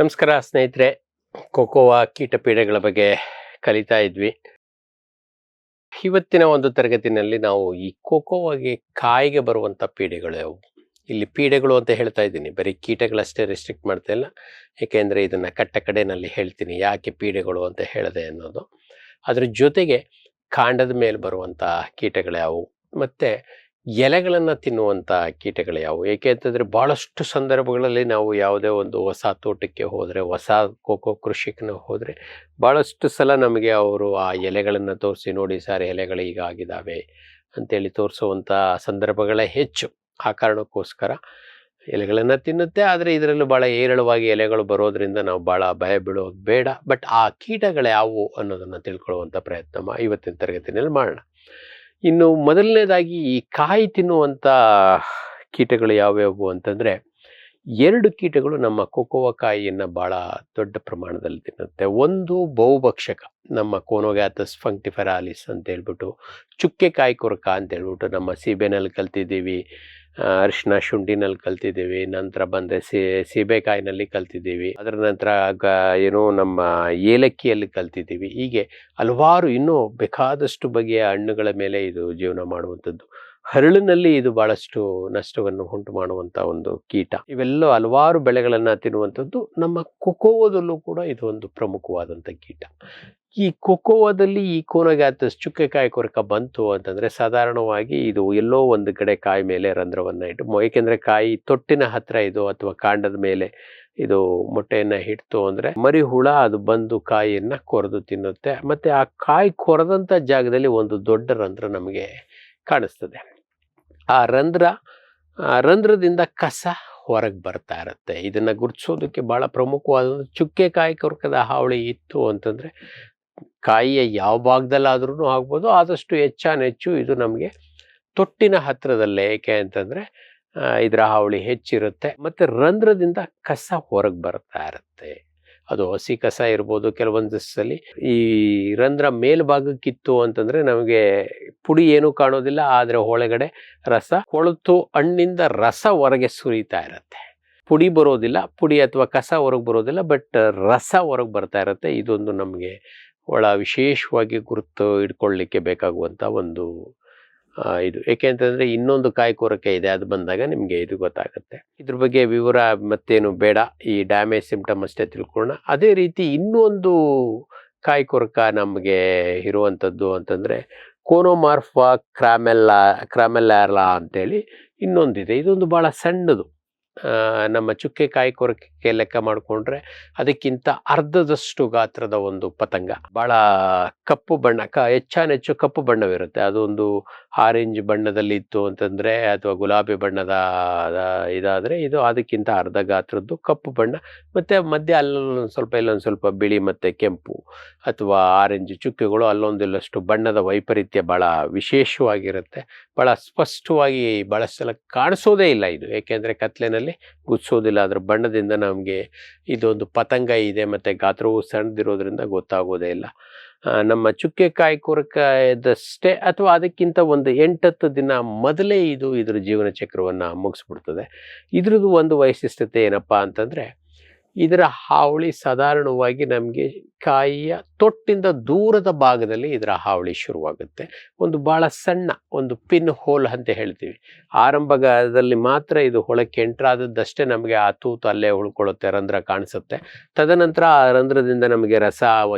ನಮಸ್ಕಾರ ಸ್ನೇಹಿತರೆ. ಕೊಕೋವಾ ಕೀಟಪೀಡೆಗಳ ಬಗ್ಗೆ ಕಲಿತಾ ಇದ್ವಿ. ಇವತ್ತಿನ ಒಂದು ತರಗತಿನಲ್ಲಿ ನಾವು ಈ ಕೊಕೋವಾಗೆ ಕಾಯಿಗೆ ಬರುವಂತ ಪೀಡೆಗಳು ಯಾವುವು? ಇಲ್ಲಿ ಪೀಡೆಗಳು ಅಂತ ಹೇಳ್ತಾ ಇದ್ದೀನಿ, ಬರೀ ಕೀಟಗಳಷ್ಟೇ ರೆಸ್ಟ್ರಿಕ್ಟ್ ಮಾಡ್ತಾ ಇಲ್ಲ. ಏಕೆಂದ್ರೆ ಇದನ್ನ ಕಟ್ಟ ಕಡೆನಲ್ಲಿ ಹೇಳ್ತೀನಿ ಯಾಕೆ ಪೀಡೆಗಳು ಅಂತ ಹೇಳಿದೆ ಅನ್ನೋದು. ಅದ್ರ ಜೊತೆಗೆ ಕಾಂಡದ ಮೇಲೆ ಬರುವಂತ ಕೀಟಗಳು ಯಾವುವು, ಮತ್ತೆ ಎಲೆಗಳನ್ನ ತಿನ್ನುವಂತ ಕೀಟಗಳು ಯಾವುವು? ಏಕೆ ಅಂತಂದ್ರೆ ಬಹಳಷ್ಟು ಸಂದರ್ಭಗಳಲ್ಲಿ ನಾವು ಯಾವುದೇ ಒಂದು ಹೊಸ ತೋಟಕ್ಕೆ ಹೋದ್ರೆ, ಹೊಸ ಕೋಕೋ ಕೃಷಿಕನ ಹೋದ್ರೆ ಬಹಳಷ್ಟು ಸಲ ನಮಗೆ ಅವರು ಆ ಎಲೆಗಳನ್ನ ತೋರಿಸಿ, ನೋಡಿ ಸರ್ ಎಲೆಗಳು ಈಗ ಆಗಿದ್ದಾವೆ ಅಂತೇಳಿ ತೋರಿಸುವಂತ ಸಂದರ್ಭಗಳೇ ಹೆಚ್ಚು. ಆ ಕಾರಣಕ್ಕೋಸ್ಕರ ಎಲೆಗಳನ್ನ ತಿನ್ನುತ್ತೆ, ಆದರೆ ಇದರಲ್ಲೂ ಬಹಳ ಹೇರಳವಾಗಿ ಎಲೆಗಳು ಬರೋದ್ರಿಂದ ನಾವು ಬಹಳ ಭಯ ಬೀಳೋದು ಬೇಡ. ಬಟ್ ಆ ಕೀಟಗಳು ಯಾವುವು ಅನ್ನೋದನ್ನ ತಿಳ್ಕೊಳ್ಳುವಂತ ಪ್ರಯತ್ನ ಇವತ್ತಿನ ತರಗತಿನಲ್ಲಿ ಮಾಡೋಣ. ಇನ್ನು ಮೊದಲನೇದಾಗಿ ಈ ಕಾಯಿ ತಿನ್ನುವಂತ ಕೀಟಗಳು ಯಾವ್ಯಾವು ಅಂತಂದ್ರೆ, ಎರಡು ಕೀಟಗಳು ನಮ್ಮ ಕೊಕೋವಾ ಕಾಯಿಯನ್ನ ಬಹಳ ದೊಡ್ಡ ಪ್ರಮಾಣದಲ್ಲಿ ತಿನ್ನುತ್ತೆ. ಒಂದು ಬಹುಭಕ್ಷಕ, ನಮ್ಮ ಕೋನೋಗ್ಯಾಥಸ್ ಫಂಕ್ಟಿಫೆರಾಲಿಸ್ ಅಂತ ಹೇಳ್ಬಿಟ್ಟು, ಚುಕ್ಕೆ ಕಾಯಿ ಕೊರಕ ಅಂತ ಹೇಳ್ಬಿಟ್ಟು ನಮ್ಮ ಸೀಬೆನಲ್ಲಿ ಕಲ್ತಿದ್ದೀವಿ, ಅರಿಶಿನ ಶುಂಠಿನಲ್ಲಿ ಕಲ್ತಿದ್ದೀವಿ, ನಂತರ ಬಂದರೆ ಸೀಬೆಕಾಯಿನಲ್ಲಿ ಕಲ್ತಿದ್ದೀವಿ, ಅದರ ನಂತರ ಏನು ನಮ್ಮ ಏಲಕ್ಕಿಯಲ್ಲಿ ಕಲ್ತಿದ್ದೀವಿ. ಹೀಗೆ ಹಲವಾರು ಇನ್ನೂ ಬೇಕಾದಷ್ಟು ಬಗೆಯ ಹಣ್ಣುಗಳ ಮೇಲೆ ಇದು ಜೀವನ ಮಾಡುವಂಥದ್ದು. ಹರಳಿನಲ್ಲಿ ಇದು ಬಹಳಷ್ಟು ನಷ್ಟವನ್ನು ಉಂಟು ಮಾಡುವಂಥ ಒಂದು ಕೀಟ. ಇವೆಲ್ಲ ಹಲವಾರು ಬೆಳೆಗಳನ್ನು ತಿನ್ನುವಂಥದ್ದು. ನಮ್ಮ ಕೊಕೋವಾದಲ್ಲೂ ಕೂಡ ಇದು ಒಂದು ಪ್ರಮುಖವಾದಂಥ ಕೀಟ. ಈ ಕೊಕೋವಾದಲ್ಲಿ ಈ ಕೋನೋಗ್ಯಾಥಸ್ ಚುಕ್ಕೆ ಕಾಯಿ ಕೊರಕ ಬಂತು ಅಂತಂದ್ರೆ ಸಾಧಾರಣವಾಗಿ ಇದು ಎಲ್ಲೋ ಒಂದು ಕಡೆ ಕಾಯಿ ಮೇಲೆ ರಂಧ್ರವನ್ನ ಇಟ್ಟು, ಏಕೆಂದ್ರೆ ಕಾಯಿ ತೊಟ್ಟಿನ ಹತ್ರ ಇದು ಅಥವಾ ಕಾಂಡದ ಮೇಲೆ ಇದು ಮೊಟ್ಟೆಯನ್ನ ಇಡ್ತು ಅಂದ್ರೆ ಮರಿ ಹುಳ ಅದು ಬಂದು ಕಾಯಿಯನ್ನ ಕೊರೆದು ತಿನ್ನುತ್ತೆ. ಮತ್ತೆ ಆ ಕಾಯಿ ಕೊರೆದಂತ ಜಾಗದಲ್ಲಿ ಒಂದು ದೊಡ್ಡ ರಂಧ್ರ ನಮಗೆ ಕಾಣಿಸ್ತದೆ. ಆ ರಂಧ್ರದಿಂದ ಕಸ ಹೊರಗೆ ಬರ್ತಾ ಇರುತ್ತೆ. ಇದನ್ನ ಗುರುತಿಸೋದಕ್ಕೆ ಬಹಳ ಪ್ರಮುಖವಾದ ಚುಕ್ಕೆ ಕಾಯಿ ಕೊರಕದ ಹಾವಳಿ ಇತ್ತು ಅಂತಂದ್ರೆ ಕಾಯಿಯ ಯಾವ ಭಾಗದಲ್ಲಾದ್ರೂ ಆಗ್ಬೋದು, ಆದಷ್ಟು ಹೆಚ್ಚಾನೆಚ್ಚು ಇದು ನಮಗೆ ತೊಟ್ಟಿನ ಹತ್ರದಲ್ಲೇ. ಏಕೆ ಅಂತಂದ್ರೆ ಇದರ ಹಾವಳಿ ಹೆಚ್ಚಿರುತ್ತೆ. ಮತ್ತೆ ರಂಧ್ರದಿಂದ ಕಸ ಹೊರಗೆ ಬರ್ತಾ ಇರುತ್ತೆ. ಅದು ಹಸಿ ಕಸ ಇರ್ಬೋದು. ಕೆಲವೊಂದು ಸಲ ಈ ರಂಧ್ರ ಮೇಲ್ಭಾಗಕ್ಕಿತ್ತು ಅಂತಂದ್ರೆ ನಮಗೆ ಪುಡಿ ಏನೂ ಕಾಣೋದಿಲ್ಲ, ಆದ್ರೆ ಒಳಗಡೆ ರಸ, ಕೊಳತು ಹಣ್ಣಿಂದ ರಸ ಹೊರಗೆ ಸುರಿತಾ ಇರುತ್ತೆ. ಪುಡಿ ಬರೋದಿಲ್ಲ, ಪುಡಿ ಅಥವಾ ಕಸ ಹೊರಗೆ ಬರೋದಿಲ್ಲ, ಬಟ್ ರಸ ಹೊರಗೆ ಬರ್ತಾ ಇರುತ್ತೆ. ಇದೊಂದು ನಮಗೆ ವಿಶೇಷವಾಗಿ ಗುರುತು ಇಟ್ಕೊಳ್ಳಿಕ್ಕೆ ಬೇಕಾಗುವಂತ ಒಂದು ಇದು. ಏಕೆ ಅಂತಂದ್ರೆ ಇನ್ನೊಂದು ಕಾಯಿ ಕೊರಕೆ ಇದೆ, ಅದು ಬಂದಾಗ ನಿಮ್ಗೆ ಇದು ಗೊತ್ತಾಗುತ್ತೆ. ಇದ್ರ ಬಗ್ಗೆ ವಿವರ ಮತ್ತೇನು ಬೇಡ, ಈ ಡ್ಯಾಮೇಜ್ ಸಿಂಪ್ಟಮ್ ಅಷ್ಟೇ ತಿಳ್ಕೊಳ್ಳೋಣ. ಅದೇ ರೀತಿ ಇನ್ನೊಂದು ಕಾಯಿ ಕೊರಕ ನಮಗೆ ಇರುವಂಥದ್ದು ಅಂತಂದ್ರೆ ಕೋನೋಮಾರ್ಫಾ ಕ್ರಾಮೆಲ್ಲಾರಾ ಅಂತೇಳಿ ಇನ್ನೊಂದಿದೆ. ಇದೊಂದು ಬಹಳ ಸಣ್ಣದು. ನಮ್ಮ ಚುಕ್ಕೆ ಕಾಯಿ ಕೊರಕೆ ಲೆಕ್ಕ ಮಾಡಿಕೊಂಡ್ರೆ ಅದಕ್ಕಿಂತ ಅರ್ಧದಷ್ಟು ಗಾತ್ರದ ಒಂದು ಪತಂಗ. ಬಹಳ ಕಪ್ಪು ಬಣ್ಣ, ಹೆಚ್ಚಾನೆಚ್ಚು ಕಪ್ಪು ಬಣ್ಣವಿರುತ್ತೆ. ಅದೊಂದು ಆರೆಂಜ್ ಬಣ್ಣದಲ್ಲಿ ಇತ್ತು ಅಂತಂದ್ರೆ ಅಥವಾ ಗುಲಾಬಿ ಬಣ್ಣದ ಇದಾದ್ರೆ ಇದು ಅದಕ್ಕಿಂತ ಅರ್ಧ ಗಾತ್ರದ್ದು ಕಪ್ಪು ಬಣ್ಣ. ಮತ್ತೆ ಮಧ್ಯೆ ಅಲ್ಲೊಂದು ಸ್ವಲ್ಪ ಇಲ್ಲೊಂದು ಸ್ವಲ್ಪ ಬಿಳಿ ಮತ್ತೆ ಕೆಂಪು ಅಥವಾ ಆರೆಂಜ್ ಚುಕ್ಕೆಗಳು, ಅಲ್ಲೊಂದಿಲ್ಲಷ್ಟು ಬಣ್ಣದ ವೈಪರೀತ್ಯ ಬಹಳ ವಿಶೇಷವಾಗಿರುತ್ತೆ. ಬಹಳ ಸ್ಪಷ್ಟವಾಗಿ ಬಹಳ ಸಲ ಕಾಣಿಸೋದೇ ಇಲ್ಲ ಇದು, ಏಕೆಂದ್ರೆ ಕತ್ಲೆನಲ್ಲಿ ಗುರ್ತಿಸೋದಿಲ್ಲ. ಅದರ ಬಣ್ಣದಿಂದ ನಮಗೆ ಇದೊಂದು ಪತಂಗ ಇದೆ, ಮತ್ತೆ ಗಾತ್ರವು ಸಣ್ಣದಿರೋದ್ರಿಂದ ಗೊತ್ತಾಗೋದೇ ಇಲ್ಲ. ನಮ್ಮ ಚುಕ್ಕೆ ಕಾಯಿ ಕೊರಕದಷ್ಟೇ ಅಥವಾ ಅದಕ್ಕಿಂತ ಒಂದು 8-10 ದಿನ ಮೊದಲೇ ಇದು ಇದ್ರ ಜೀವನ ಚಕ್ರವನ್ನ ಮುಗಿಸ್ಬಿಡ್ತದೆ. ಇದ್ರದ್ದು ಒಂದು ವೈಶಿಷ್ಟ್ಯತೆ ಏನಪ್ಪಾ ಅಂತಂದ್ರೆ, ಇದರ ಹಾವಳಿ ಸಾಧಾರಣವಾಗಿ ನಮಗೆ ಕಾಯಿಯ ತೊಟ್ಟಿಂದ ದೂರದ ಭಾಗದಲ್ಲಿ ಇದರ ಹಾವಳಿ ಶುರುವಾಗುತ್ತೆ. ಒಂದು ಬಹಳ ಸಣ್ಣ ಒಂದು ಪಿನ್ ಹೋಲ್ ಅಂತ ಹೇಳ್ತೀವಿ, ಆರಂಭದಲ್ಲಿ ಮಾತ್ರ ಇದು ಹೊಳಕ್ಕೆ ಎಂಟರ್ ಆದದ್ದಷ್ಟೇ ನಮಗೆ ಆ ತೂತು ಅಲ್ಲೇ ಉಳ್ಕೊಳ್ಳುತ್ತೆ, ರಂಧ್ರ ಕಾಣಿಸುತ್ತೆ. ತದನಂತರ ಆ ರಂಧ್ರದಿಂದ ನಮಗೆ ರಸ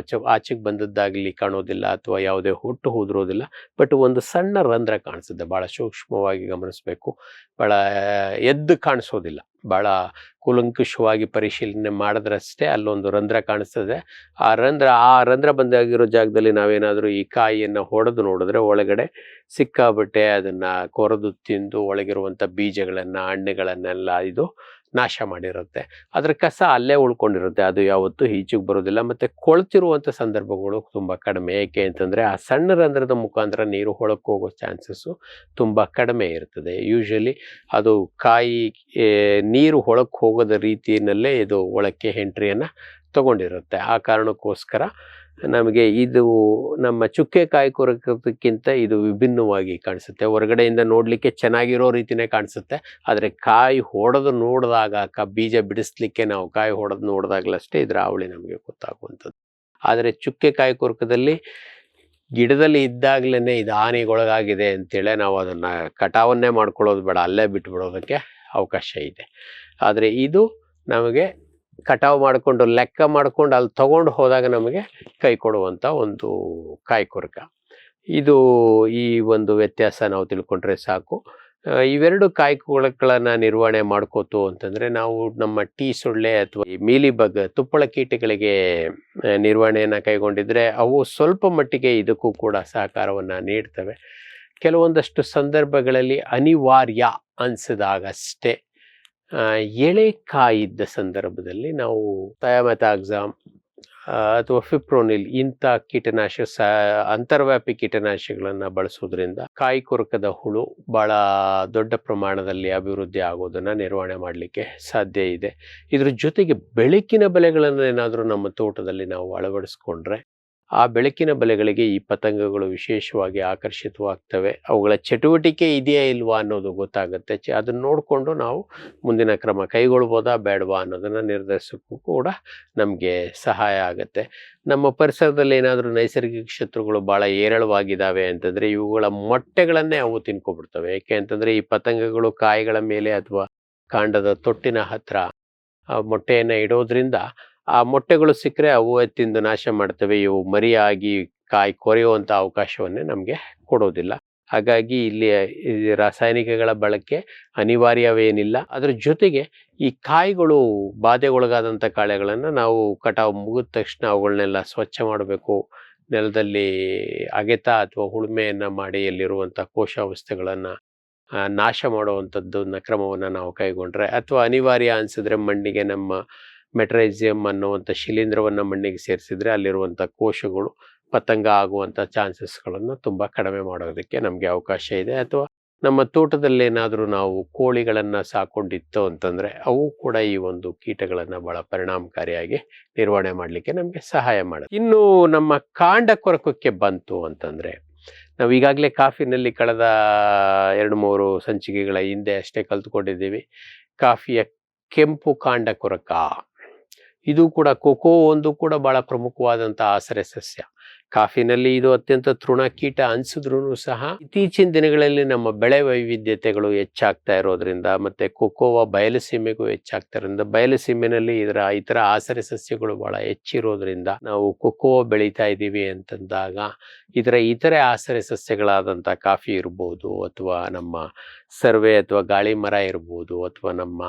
ಆಚೆಗೆ ಬಂದದ್ದಾಗಲಿ ಕಾಣೋದಿಲ್ಲ ಅಥವಾ ಯಾವುದೇ ಹುಟ್ಟು ಉದುರೋದಿಲ್ಲ. ಬಟ್ ಒಂದು ಸಣ್ಣ ರಂಧ್ರ ಕಾಣಿಸುತ್ತೆ, ಬಹಳ ಸೂಕ್ಷ್ಮವಾಗಿ ಗಮನಿಸಬೇಕು. ಬಹಳ ಎದ್ದು ಕಾಣಿಸೋದಿಲ್ಲ, ಬಹಳ ಕೂಲಂಕುಷವಾಗಿ ಪರಿಶೀಲನೆ ಮಾಡಿದ್ರಷ್ಟೇ ಅಲ್ಲೊಂದು ರಂಧ್ರ ಕಾಣಿಸ್ತದೆ. ಆ ರಂಧ್ರ ಬಂದಾಗಿರೋ ಜಾಗದಲ್ಲಿ ನಾವೇನಾದರೂ ಈ ಕಾಯಿಯನ್ನು ಹೊಡೆದು ನೋಡಿದ್ರೆ ಒಳಗಡೆ ಸಿಕ್ಕಾಬಿಟ್ಟೆ ಅದನ್ನ ಕೊರೆದು ತಿಂದು ಒಳಗಿರುವಂಥ ಬೀಜಗಳನ್ನ, ಹಣ್ಣುಗಳನ್ನೆಲ್ಲ ಇದು ನಾಶ ಮಾಡಿರುತ್ತೆ. ಅದರ ಕಸ ಅಲ್ಲೇ ಉಳ್ಕೊಂಡಿರುತ್ತೆ, ಅದು ಯಾವತ್ತೂ ಈಚೆಗೆ ಬರೋದಿಲ್ಲ. ಮತ್ತೆ ಕೊಳ್ತಿರುವಂಥ ಸಂದರ್ಭಗಳು ತುಂಬ ಕಡಿಮೆ. ಏಕೆ ಅಂತಂದ್ರೆ ಆ ಸಣ್ಣ ರಂಧ್ರದ ಮುಖಾಂತರ ನೀರು ಹೊಳಕ್ಕೆ ಹೋಗೋ ಚಾನ್ಸಸ್ಸು ತುಂಬ ಕಡಿಮೆ ಇರ್ತದೆ. ಯೂಶಲಿ ಅದು ಕಾಯಿ ನೀರು ಹೊಳಕ್ಕೆ ಹೋಗೋದ ರೀತಿಯಲ್ಲೇ ಇದು ಒಳಕ್ಕೆ ಎಂಟ್ರಿಯನ್ನು ತಗೊಂಡಿರುತ್ತೆ. ಆ ಕಾರಣಕ್ಕೋಸ್ಕರ ನಮಗೆ ಇದು ನಮ್ಮ ಚುಕ್ಕೆ ಕಾಯಿ ಕೊರಕಕ್ಕಿಂತ ಇದು ವಿಭಿನ್ನವಾಗಿ ಕಾಣಿಸುತ್ತೆ. ಹೊರಗಡೆಯಿಂದ ನೋಡಲಿಕ್ಕೆ ಚೆನ್ನಾಗಿರೋ ರೀತಿನೇ ಕಾಣಿಸುತ್ತೆ. ಆದರೆ ಕಾಯಿ ಹೊಡೆದು ನೋಡಿದಾಗ ಬೀಜ ಬಿಡಿಸ್ಲಿಕ್ಕೆ ನಾವು ಕಾಯಿ ಹೊಡೆದು ನೋಡಿದಾಗಲಷ್ಟೇ ಇದರ ಹಾವಳಿ ನಮಗೆ ಗೊತ್ತಾಗುವಂಥದ್ದು. ಆದರೆ ಚುಕ್ಕೆ ಕಾಯಿ ಕೊರಕದಲ್ಲಿ ಗಿಡದಲ್ಲಿ ಇದ್ದಾಗಲೇ ಇದು ಹಾನಿಗೊಳಗಾಗಿದೆ ಅಂತೇಳಿ ನಾವು ಅದನ್ನು ಕಟಾವನ್ನೇ ಮಾಡ್ಕೊಳ್ಳೋದು ಬೇಡ, ಅಲ್ಲೇ ಬಿಟ್ಬಿಡೋದಕ್ಕೆ ಅವಕಾಶ ಇದೆ. ಆದರೆ ಇದು ನಮಗೆ ಕಟಾವು ಮಾಡಿಕೊಂಡು ಲೆಕ್ಕ ಮಾಡಿಕೊಂಡು ಅಲ್ಲಿ ತಗೊಂಡು ಹೋದಾಗ ನಮಗೆ ಕೈ ಕೊಡುವಂಥ ಒಂದು ಕಾಯಿ ಕೊರಕ. ಇದು ಈ ಒಂದು ವ್ಯತ್ಯಾಸ ನಾವು ತಿಳ್ಕೊಂಡ್ರೆ ಸಾಕು. ಇವೆರಡು ಕಾಯಿ ಕೊರಕಗಳನ್ನು ನಿರ್ವಹಣೆ ಮಾಡ್ಕೋತು ಅಂತಂದರೆ ನಾವು ನಮ್ಮ ಟೀ ಸೊಳ್ಳೆ ಅಥವಾ ಈ ಮೀಲಿಬಗ್ ತುಪ್ಪಳ ಕೀಟಗಳಿಗೆ ನಿರ್ವಹಣೆಯನ್ನು ಕೈಗೊಂಡಿದ್ರೆ ಅವು ಸ್ವಲ್ಪ ಮಟ್ಟಿಗೆ ಇದಕ್ಕೂ ಕೂಡ ಸಹಕಾರವನ್ನು ನೀಡ್ತವೆ. ಕೆಲವೊಂದಷ್ಟು ಸಂದರ್ಭಗಳಲ್ಲಿ ಅನಿವಾರ್ಯ ಅನಿಸಿದಾಗಷ್ಟೇ ಎಳೆ ಕಾಯಿ ಇದ್ದ ಸಂದರ್ಭದಲ್ಲಿ ನಾವು ಥಯಾಮೆಥಾಕ್ಸಾಮ್ ಅಥವಾ ಫಿಪ್ರೋನಿಲ್ ಇಂಥ ಕೀಟನಾಶಕ ಅಂತರ್ವ್ಯಾಪಿ ಕೀಟನಾಶಕಗಳನ್ನು ಬಳಸೋದ್ರಿಂದ ಕಾಯಿ ಕೊರಕದ ಹುಳು ಭಾಳ ದೊಡ್ಡ ಪ್ರಮಾಣದಲ್ಲಿ ಅಭಿವೃದ್ಧಿ ಆಗೋದನ್ನು ನಿರ್ವಹಣೆ ಮಾಡಲಿಕ್ಕೆ ಸಾಧ್ಯ ಇದೆ. ಇದ್ರ ಜೊತೆಗೆ ಬೆಳಕಿನ ಬಲೆಗಳನ್ನು ಏನಾದರೂ ನಮ್ಮ ತೋಟದಲ್ಲಿ ನಾವು ಅಳವಡಿಸ್ಕೊಂಡ್ರೆ ಆ ಬೆಳಕಿನ ಬಲೆಗಳಿಗೆ ಈ ಪತಂಗಗಳು ವಿಶೇಷವಾಗಿ ಆಕರ್ಷಿತವಾಗ್ತವೆ. ಅವುಗಳ ಚಟುವಟಿಕೆ ಇದೆಯಾ ಇಲ್ವಾ ಅನ್ನೋದು ಗೊತ್ತಾಗುತ್ತೆ. ಅದನ್ನು ನೋಡಿಕೊಂಡು ನಾವು ಮುಂದಿನ ಕ್ರಮ ಕೈಗೊಳ್ಬೋದಾ ಬೇಡವಾ ಅನ್ನೋದನ್ನು ನಿರ್ಧರಿಸೋಕ್ಕೂ ಕೂಡ ನಮಗೆ ಸಹಾಯ ಆಗುತ್ತೆ. ನಮ್ಮ ಪರಿಸರದಲ್ಲಿ ಏನಾದರೂ ನೈಸರ್ಗಿಕ ಶತ್ರುಗಳು ಭಾಳ ಏರಳವಾಗಿದ್ದಾವೆ ಅಂತಂದರೆ ಇವುಗಳ ಮೊಟ್ಟೆಗಳನ್ನೇ ಅವು ತಿನ್ಕೊಬಿಡ್ತವೆ. ಏಕೆ ಅಂತಂದರೆ ಈ ಪತಂಗಗಳು ಕಾಯಿಗಳ ಮೇಲೆ ಅಥವಾ ಕಾಂಡದ ತೊಟ್ಟಿನ ಹತ್ರ ಮೊಟ್ಟೆಯನ್ನು ಇಡೋದ್ರಿಂದ ಆ ಮೊಟ್ಟೆಗಳು ಸಿಕ್ಕರೆ ಅವು ತಿಂದು ನಾಶ ಮಾಡ್ತವೆ. ಇವು ಮರಿಯಾಗಿ ಕಾಯಿ ಕೊರೆಯುವಂಥ ಅವಕಾಶವನ್ನೇ ನಮಗೆ ಕೊಡೋದಿಲ್ಲ. ಹಾಗಾಗಿ ಇಲ್ಲಿ ರಾಸಾಯನಿಕಗಳ ಬಳಕೆ ಅನಿವಾರ್ಯವೇನಿಲ್ಲ. ಅದರ ಜೊತೆಗೆ ಈ ಕಾಯಿಗಳು ಬಾಧೆಗೊಳಗಾದಂಥ ಕಾಳೆಗಳನ್ನು ನಾವು ಕಟಾವು ಮುಗಿದ ತಕ್ಷಣ ಅವುಗಳನ್ನೆಲ್ಲ ಸ್ವಚ್ಛ ಮಾಡಬೇಕು. ನೆಲದಲ್ಲಿ ಅಗೆತ ಅಥವಾ ಉಳುಮೆಯನ್ನು ಮಾಡಿ ಅಲ್ಲಿರುವಂಥ ಕೋಶಾವಸ್ಥೆಗಳನ್ನು ನಾಶ ಮಾಡುವಂಥದ್ದನ್ನ ಕ್ರಮವನ್ನು ನಾವು ಕೈಗೊಂಡ್ರೆ, ಅಥವಾ ಅನಿವಾರ್ಯ ಅನಿಸಿದ್ರೆ ಮಣ್ಣಿಗೆ ನಮ್ಮ ಮೆಟ್ರೈಸಿಯಂ ಅನ್ನುವಂಥ ಶಿಲೀಂಧ್ರವನ್ನು ಮಣ್ಣಿಗೆ ಸೇರಿಸಿದ್ರೆ ಅಲ್ಲಿರುವಂಥ ಕೋಶಗಳು ಪತಂಗ ಆಗುವಂಥ ಚಾನ್ಸಸ್ಗಳನ್ನು ತುಂಬ ಕಡಿಮೆ ಮಾಡೋದಕ್ಕೆ ನಮಗೆ ಅವಕಾಶ ಇದೆ. ಅಥವಾ ನಮ್ಮ ತೋಟದಲ್ಲಿ ಏನಾದರೂ ನಾವು ಕೋಳಿಗಳನ್ನು ಸಾಕೊಂಡಿತ್ತು ಅಂತಂದರೆ ಅವು ಕೂಡ ಈ ಒಂದು ಕೀಟಗಳನ್ನು ಭಾಳ ಪರಿಣಾಮಕಾರಿಯಾಗಿ ನಿರ್ವಹಣೆ ಮಾಡಲಿಕ್ಕೆ ನಮಗೆ ಸಹಾಯ ಮಾಡುತ್ತೆ. ಇನ್ನು ನಮ್ಮ ಕಾಂಡ ಕೊರಕಕ್ಕೆ ಬಂತು ಅಂತಂದರೆ, ನಾವು ಈಗಾಗಲೇ ಕಾಫಿನಲ್ಲಿ ಕಳೆದ 2-3 ಸಂಚಿಕೆಗಳ ಹಿಂದೆ ಅಷ್ಟೇ ಕಲ್ತ್ಕೊಂಡಿದ್ದೀವಿ. ಕಾಫಿಯ ಕೆಂಪು ಕಾಂಡ ಕೊರಕ, ಇದು ಕೂಡ ಕೊಕೋ ಒಂದು ಕೂಡ ಭಾಳ ಪ್ರಮುಖವಾದಂಥ ಆಸರೆ ಸಸ್ಯ. ಕಾಫಿನಲ್ಲಿ ಇದು ಅತ್ಯಂತ ತೃಣಕೀಟ ಅನಿಸಿದ್ರೂ ಸಹ ಇತ್ತೀಚಿನ ದಿನಗಳಲ್ಲಿ ನಮ್ಮ ಬೆಳೆ ವೈವಿಧ್ಯತೆಗಳು ಹೆಚ್ಚಾಗ್ತಾ ಇರೋದ್ರಿಂದ ಮತ್ತು ಕೊಕೋವಾ ಬಯಲುಸೀಮೆಗೂ ಹೆಚ್ಚಾಗ್ತಾ ಇರೋದ್ರಿಂದ, ಬಯಲುಸೀಮೆನಲ್ಲಿ ಇತರ ಆಸರೆ ಸಸ್ಯಗಳು ಭಾಳ ಹೆಚ್ಚಿರೋದ್ರಿಂದ ನಾವು ಕೊಕೋವಾ ಬೆಳೀತಾ ಇದ್ದೀವಿ ಅಂತಂದಾಗ ಇತರೆ ಆಸರೆ ಸಸ್ಯಗಳಾದಂಥ ಕಾಫಿ ಇರ್ಬೋದು, ಅಥವಾ ನಮ್ಮ ಸರ್ವೆ ಅಥವಾ ಗಾಳಿ ಮರ ಇರ್ಬೋದು, ಅಥವಾ ನಮ್ಮ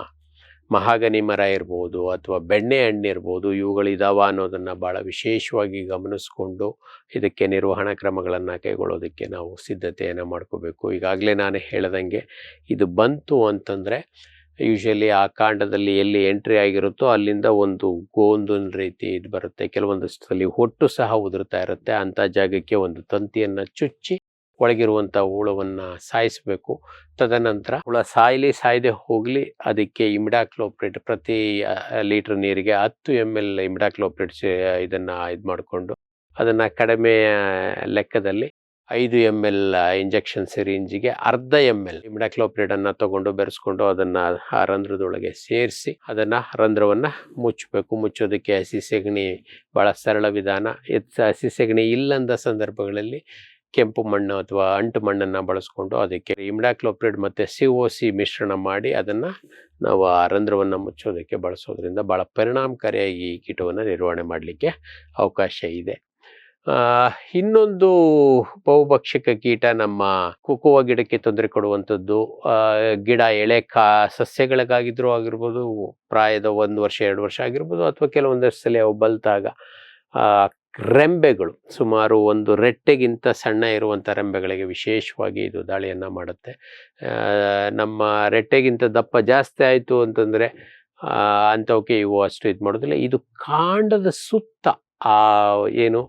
ಮಹಾಗನಿ ಮರ ಇರ್ಬೋದು, ಅಥವಾ ಬೆಣ್ಣೆ ಹಣ್ಣು ಇರ್ಬೋದು, ಇವುಗಳಿದಾವ ಅನ್ನೋದನ್ನು ಭಾಳ ವಿಶೇಷವಾಗಿ ಗಮನಿಸ್ಕೊಂಡು ಇದಕ್ಕೆ ನಿರ್ವಹಣಾ ಕ್ರಮಗಳನ್ನು ಕೈಗೊಳ್ಳೋದಕ್ಕೆ ನಾವು ಸಿದ್ಧತೆಯನ್ನು ಮಾಡ್ಕೋಬೇಕು. ಈಗಾಗಲೇ ನಾನು ಹೇಳ್ದಂಗೆ ಇದು ಬಂತು ಅಂತಂದರೆ ಯೂಶಲಿ ಆ ಕಾಂಡದಲ್ಲಿ ಎಲ್ಲಿ ಎಂಟ್ರಿ ಆಗಿರುತ್ತೋ ಅಲ್ಲಿಂದ ಒಂದು ಗೋಂದಿನ ರೀತಿ ಇದು ಬರುತ್ತೆ. ಕೆಲವೊಂದಷ್ಟರಲ್ಲಿ ಹೊಟ್ಟು ಸಹ ಉದುರ್ತಾ ಇರುತ್ತೆ. ಅಂಥ ಜಾಗಕ್ಕೆ ಒಂದು ತಂತಿಯನ್ನು ಚುಚ್ಚಿ ಒಳಗಿರುವಂಥ ಹುಳವನ್ನು ಸಾಯಿಸಬೇಕು. ತದನಂತರ ಹುಳ ಸಾಯದೆ ಹೋಗಲಿ ಅದಕ್ಕೆ ಇಮಿಡಾಕ್ಲೋಪ್ರಿಡ್ ಪ್ರತಿ ಲೀಟ್ರ್ ನೀರಿಗೆ 10 ml ಇಮಿಡಾಕ್ಲೋಪ್ರಿಡ್ ಇದನ್ನು ಮಾಡಿಕೊಂಡು ಅದನ್ನು ಕಡಿಮೆ ಲೆಕ್ಕದಲ್ಲಿ 5 ml ಇಂಜೆಕ್ಷನ್ ಸಿರಿಂಜಿಗೆ 0.5 ml ಇಮಿಡಾಕ್ಲೋಪ್ರಿಡನ್ನು ತಗೊಂಡು ಬೆರೆಸ್ಕೊಂಡು ಅದನ್ನು ಆ ರಂಧ್ರದೊಳಗೆ ಸೇರಿಸಿ ಅದನ್ನು ರಂಧ್ರವನ್ನು ಮುಚ್ಚಬೇಕು. ಮುಚ್ಚೋದಕ್ಕೆ ಹಸಿ ಸೆಗಣಿ ಭಾಳ ಸರಳ ವಿಧಾನ. ಹಸಿ ಸೆಗಣಿ ಇಲ್ಲಂದ ಸಂದರ್ಭಗಳಲ್ಲಿ ಕೆಂಪು ಮಣ್ಣು ಅಥವಾ ಅಂಟು ಮಣ್ಣನ್ನು ಬಳಸ್ಕೊಂಡು ಅದಕ್ಕೆ ಇಮಿಡಾಕ್ಲೋಪ್ರಿಡ್ ಮತ್ತು COC ಮಿಶ್ರಣ ಮಾಡಿ ಅದನ್ನು ನಾವು ಆ ರಂಧ್ರವನ್ನು ಮುಚ್ಚೋದಕ್ಕೆ ಬಳಸೋದ್ರಿಂದ ಭಾಳ ಪರಿಣಾಮಕಾರಿಯಾಗಿ ಈ ಕೀಟವನ್ನು ನಿರ್ವಹಣೆ ಮಾಡಲಿಕ್ಕೆ ಅವಕಾಶ ಇದೆ. ಇನ್ನೊಂದು ಬಹುಭಕ್ಷಕ ಕೀಟ ನಮ್ಮ ಕೊಕೋವಾ ಗಿಡಕ್ಕೆ ತೊಂದರೆ ಕೊಡುವಂಥದ್ದು. ಗಿಡ ಎಳೆ ಸಸ್ಯಗಳಿಗಾಗಿದ್ರೂ ಆಗಿರ್ಬೋದು, ಪ್ರಾಯದ 1 ವರ್ಷ 2 ವರ್ಷ ಆಗಿರ್ಬೋದು, ಅಥವಾ ಕೆಲವೊಂದಷ್ಟು ಸಲ ಅವು ಬಲ್ತಾಗ ರೆಂಬೆಗಳು ಸುಮಾರು ಒಂದು ರೆಟ್ಟೆಗಿಂತ ಸಣ್ಣ ಇರುವಂಥ ರೆಂಬೆಗಳಿಗೆ ವಿಶೇಷವಾಗಿ ಇದು ದಾಳಿಯನ್ನು ಮಾಡುತ್ತೆ. ನಮ್ಮ ರೆಟ್ಟೆಗಿಂತ ದಪ್ಪ ಜಾಸ್ತಿ ಆಯಿತು ಅಂತಂದರೆ ಅಂಥವಕ್ಕೆ ಇವು ಅಷ್ಟು ಇದು ಮಾಡೋದಿಲ್ಲ. ಇದು ಕಾಂಡದ ಸುತ್ತ ಏನು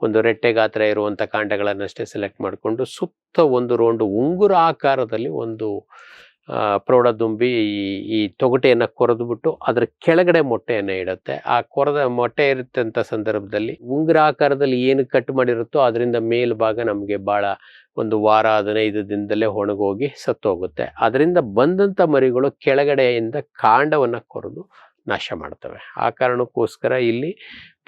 ಒಂದು ರೆಟ್ಟೆ ಗಾತ್ರ ಇರುವಂಥ ಕಾಂಡಗಳನ್ನಷ್ಟೇ ಸೆಲೆಕ್ಟ್ ಮಾಡಿಕೊಂಡು ಸುತ್ತ ಒಂದು ರೌಂಡು ಉಂಗುರ ಆಕಾರದಲ್ಲಿ ಒಂದು ಪ್ರೌಢದುಂಬಿ ಈ ತೊಗಟೆಯನ್ನು ಕೊರೆದುಬಿಟ್ಟು ಅದರ ಕೆಳಗಡೆ ಮೊಟ್ಟೆಯನ್ನು ಇಡುತ್ತೆ. ಆ ಕೊರೆದ ಮೊಟ್ಟೆ ಇರುತ್ತಂಥ ಸಂದರ್ಭದಲ್ಲಿ ಉಂಗುರಾಕಾರದಲ್ಲಿ ಏನು ಕಟ್ ಮಾಡಿರುತ್ತೋ ಅದರಿಂದ ಮೇಲ್ಭಾಗ ನಮಗೆ ಭಾಳ ಒಂದು ವಾರ 15 ದಿನದಲ್ಲೇ ಒಣಗೋಗಿ ಸತ್ತೋಗುತ್ತೆ. ಅದರಿಂದ ಬಂದಂಥ ಮರಿಗಳು ಕೆಳಗಡೆಯಿಂದ ಕಾಂಡವನ್ನು ಕೊರೆದು ನಾಶ ಮಾಡ್ತವೆ. ಆ ಕಾರಣಕ್ಕೋಸ್ಕರ ಇಲ್ಲಿ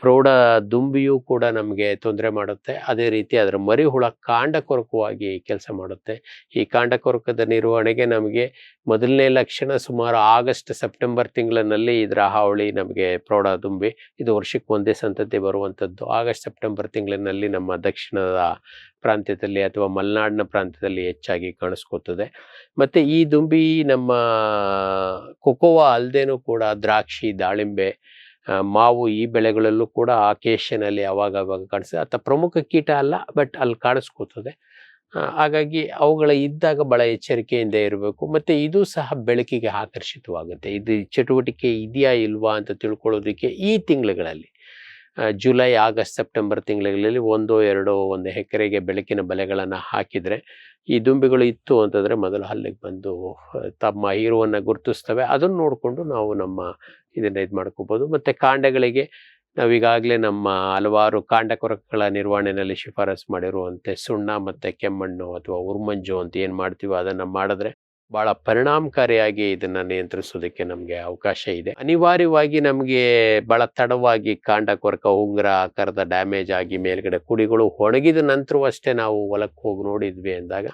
ಪ್ರೌಢ ದುಂಬಿಯೂ ಕೂಡ ನಮಗೆ ತೊಂದರೆ ಮಾಡುತ್ತೆ. ಅದೇ ರೀತಿ ಅದರ ಮರಿಹುಳ ಕಾಂಡ ಕೊರಕವಾಗಿ ಕೆಲಸ ಮಾಡುತ್ತೆ. ಈ ಕಾಂಡ ಕೊರಕದ ನಿರ್ವಹಣೆಗೆ ನಮಗೆ ಮೊದಲನೇ ಲಕ್ಷಣ ಸುಮಾರು ಆಗಸ್ಟ್ ಸೆಪ್ಟೆಂಬರ್ ತಿಂಗಳಿನಲ್ಲಿ ಇದರ ಹಾವಳಿ ನಮಗೆ ಪ್ರೌಢ ದುಂಬಿ, ಇದು ವರ್ಷಕ್ಕೆ ಒಂದೇ ಸಂತತಿ ಬರುವಂಥದ್ದು. ಆಗಸ್ಟ್ ಸೆಪ್ಟೆಂಬರ್ ತಿಂಗಳಿನಲ್ಲಿ ನಮ್ಮ ದಕ್ಷಿಣದ ಪ್ರಾಂತ್ಯದಲ್ಲಿ ಅಥವಾ ಮಲೆನಾಡಿನ ಪ್ರಾಂತ್ಯದಲ್ಲಿ ಹೆಚ್ಚಾಗಿ ಕಾಣಿಸ್ಕೋತದೆ. ಮತ್ತು ಈ ದುಂಬಿ ನಮ್ಮ ಕೊಕೋವಾ ಅಲ್ಲದೇನೂ ಕೂಡ ದ್ರಾಕ್ಷಿ, ದಾಳಿಂಬೆ, ಮಾವು ಈ ಬೆಳೆಗಳಲ್ಲೂ ಕೂಡ ಅಕೇಶನಲ್ಲಿ ಅವಾಗವಾಗ ಕಾಣಿಸ್ತದೆ. ಅಥವಾ ಪ್ರಮುಖ ಕೀಟ ಅಲ್ಲ, ಬಟ್ ಅಲ್ಲಿ ಕಾಣಿಸ್ಕೋತದೆ. ಹಾಗಾಗಿ ಅವುಗಳ ಇದ್ದಾಗ ಭಾಳ ಎಚ್ಚರಿಕೆಯಿಂದ ಇರಬೇಕು. ಮತ್ತು ಇದು ಸಹ ಬೆಳಕಿಗೆ ಆಕರ್ಷಿತವಾಗುತ್ತೆ. ಇದು ಚಟುವಟಿಕೆ ಇದೆಯಾ ಇಲ್ವಾ ಅಂತ ತಿಳ್ಕೊಳ್ಳೋದಕ್ಕೆ ಈ ತಿಂಗಳುಗಳಲ್ಲಿ ಜುಲೈ, ಆಗಸ್ಟ್, ಸೆಪ್ಟೆಂಬರ್ ತಿಂಗಳಲ್ಲಿ 1 ಎಕರೆಗೆ ಬೆಳಕಿನ ಬಲೆಗಳನ್ನು ಹಾಕಿದರೆ ಈ ದುಂಬಿಗಳು ಇತ್ತು ಅಂತಂದರೆ ಮೊದಲು ಅಲ್ಲಿಗೆ ಬಂದು ತಮ್ಮ ಹೀರುವನ್ನು ಗುರುತಿಸ್ತವೆ. ಅದನ್ನು ನೋಡಿಕೊಂಡು ನಾವು ನಮ್ಮ ಇದನ್ನು ಇದು ಮಾಡ್ಕೋಬೋದು. ಮತ್ತು ಕಾಂಡಗಳಿಗೆ ನಾವೀಗಾಗಲೇ ನಮ್ಮ ಹಲವಾರು ಕಾಂಡ ಕೊರಕಗಳ ನಿರ್ವಹಣೆಯಲ್ಲಿ ಶಿಫಾರಸು ಮಾಡಿರುವಂತೆ ಸುಣ್ಣ ಮತ್ತು ಕೆಮ್ಮಣ್ಣು ಅಥವಾ ಉರ್ಮಂಜು ಅಂತ ಏನು ಮಾಡ್ತೀವೋ ಅದನ್ನು ಮಾಡಿದ್ರೆ ಭಾಳ ಪರಿಣಾಮಕಾರಿಯಾಗಿ ಇದನ್ನು ನಿಯಂತ್ರಿಸೋದಕ್ಕೆ ನಮಗೆ ಅವಕಾಶ ಇದೆ. ಅನಿವಾರ್ಯವಾಗಿ ನಮಗೆ ಭಾಳ ತಡವಾಗಿ ಕಾಂಡ ಕೊರಕ ಉಂಗುರ ಆಕಾರದ ಡ್ಯಾಮೇಜ್ ಆಗಿ ಮೇಲ್ಗಡೆ ಕುಡಿಗಳು ಒಣಗಿದ ನಂತರವೂ ಅಷ್ಟೇ ನಾವು ಹೊಲಕ್ಕೆ ಹೋಗಿ ನೋಡಿದ್ವಿ ಅಂದಾಗ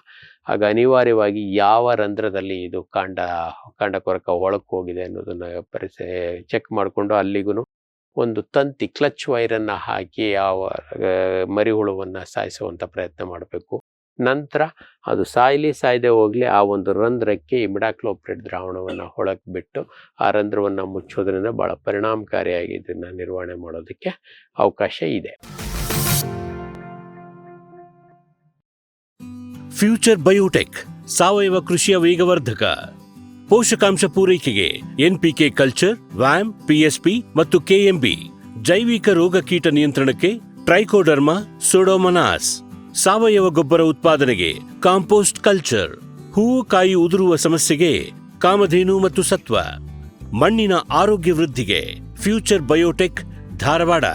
ಆಗ ಅನಿವಾರ್ಯವಾಗಿ ಯಾವ ರಂಧ್ರದಲ್ಲಿ ಇದು ಕಾಂಡ ಕೊರಕ ಒಳಕ್ಕೆ ಹೋಗಿದೆ ಅನ್ನೋದನ್ನು ಚೆಕ್ ಮಾಡಿಕೊಂಡು ಅಲ್ಲಿಗೂ ಒಂದು ತಂತಿ ಕ್ಲಚ್ ವೈರನ್ನು ಹಾಕಿ ಯಾವ ಮರಿಹುಳುವನ್ನು ಸಾಯಿಸುವಂಥ ಪ್ರಯತ್ನ ಮಾಡಬೇಕು. ನಂತರ ಅದು ಸಾಯದೆ ಹೋಗಲಿ ಆ ಒಂದು ರಂಧ್ರಕ್ಕೆ ಇಮಿಡಾಕ್ಲೋಪ್ರಿಡ್ ದ್ರಾವಣವನ್ನು ಹೊಳಕ್ಕೆ ಬಿಟ್ಟು ಆ ರಂಧ್ರವನ್ನು ಮುಚ್ಚೋದ್ರಿಂದ ಭಾಳ ಪರಿಣಾಮಕಾರಿಯಾಗಿ ಇದನ್ನು ನಿರ್ವಹಣೆ ಮಾಡೋದಕ್ಕೆ ಅವಕಾಶ ಇದೆ. ಫ್ಯೂಚರ್ ಬಯೋಟೆಕ್ ಸಾವಯವ ಕೃಷಿಯ ವೇಗವರ್ಧಕ. ಪೋಷಕಾಂಶ ಪೂರೈಕೆಗೆ ಎನ್ಪಿಕೆ ಕಲ್ಚರ್, ವ್ಯಾಮ್, ಪಿಎಸ್ಪಿ ಮತ್ತು ಕೆಎಂಬಿ. ಜೈವಿಕ ರೋಗ ಕೀಟ ನಿಯಂತ್ರಣಕ್ಕೆ ಟ್ರೈಕೋಡರ್ಮಾ, ಸೂಡೋಮೊನಾಸ್. ಸಾವಯವ ಗೊಬ್ಬರ ಉತ್ಪಾದನೆಗೆ ಕಾಂಪೋಸ್ಟ್ ಕಲ್ಚರ್. ಹೂವು ಕಾಯಿ ಉದುರುವ ಸಮಸ್ಯೆಗೆ ಕಾಮಧೇನು ಮತ್ತು ಸತ್ವ. ಮಣ್ಣಿನ ಆರೋಗ್ಯ ವೃದ್ಧಿಗೆ ಫ್ಯೂಚರ್ ಬಯೋಟೆಕ್, ಧಾರವಾಡ.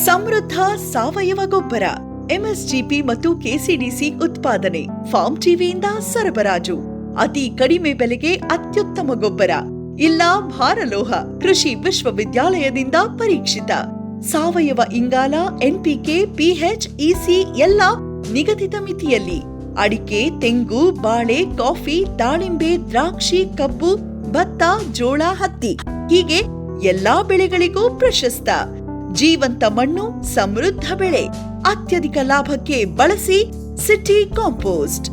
ಸಮೃದ್ಧ ಸಾವಯವ ಗೊಬ್ಬರ, ಎಂಎಸ್ಜಿಪಿ ಮತ್ತು ಕೆಸಿಡಿಸಿ ಉತ್ಪಾದನೆ, ಫಾರ್ಮ್ ಟಿವಿಯಿಂದ ಸರಬರಾಜು. ಅತಿ ಕಡಿಮೆ ಬೆಲೆಗೆ ಅತ್ಯುತ್ತಮ ಗೊಬ್ಬರ. ಇಲ್ಲ ಭಾರಲೋಹ, ಕೃಷಿ ವಿಶ್ವವಿದ್ಯಾಲಯದಿಂದ ಪರೀಕ್ಷಿತ ಸಾವಯವ ಇಂಗಾಲ, ಎನ್ಪಿಕೆ, ಪಿಎಚ್, ಇಸಿ ಎಲ್ಲ ನಿಗದಿತ ಮಿತಿಯಲ್ಲಿ. ಅಡಿಕೆ, ತೆಂಗು, ಬಾಳೆ, ಕಾಫಿ, ದಾಳಿಂಬೆ, ದ್ರಾಕ್ಷಿ, ಕಬ್ಬು, ಭತ್ತ, ಜೋಳ, ಹತ್ತಿ ಹೀಗೆ ಎಲ್ಲಾ ಬೆಳೆಗಳಿಗೂ ಪ್ರಶಸ್ತ. ಜೀವಂತ ಮಣ್ಣು, ಸಮೃದ್ಧ ಬೆಳೆ, ಅತ್ಯಧಿಕ ಲಾಭಕ್ಕೆ ಬಳಸಿ ಸಿಟಿ ಕಾಂಪೋಸ್ಟ್.